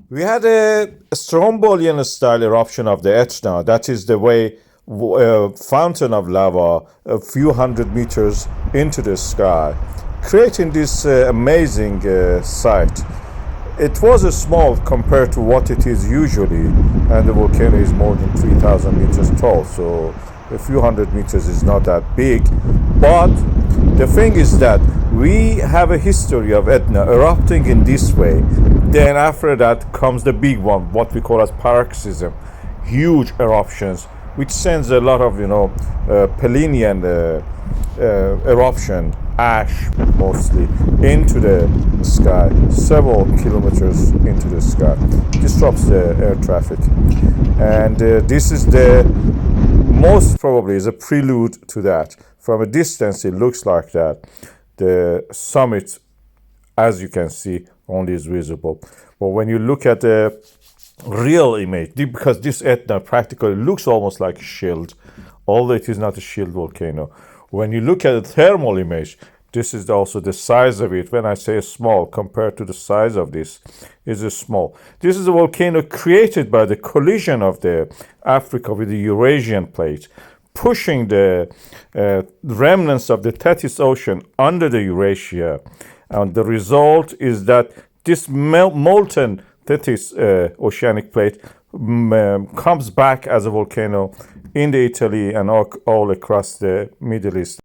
We had a Strombolian style eruption of the Etna. That is the way fountain of lava a few hundred meters into the sky, creating this amazing sight. It was a small compared to what it is usually, and the volcano is more than 3,000 meters tall, so a few hundred meters is not that big. But the thing is that we have a history of Etna erupting in this way. Then after that comes the big one, what we call as paroxysm, huge eruptions, which sends a lot of Pallinian eruption, ash mostly, into the sky, several kilometers into the sky, disrupts the air traffic. And this is the most probably is a prelude to that. From a distance, it looks like that. The summit, as you can see, only is visible. But when you look at the real image, because this Etna practically looks almost like a shield, although it is not a shield volcano. When you look at the thermal image, this is also the size of it. When I say small, compared to the size of this, is a small. This is a volcano created by the collision of the Africa with the Eurasian plate, pushing the remnants of the Tethys Ocean under the Eurasia. And the result is that this molten Tethys oceanic plate comes back as a volcano in Italy and all across the Middle East.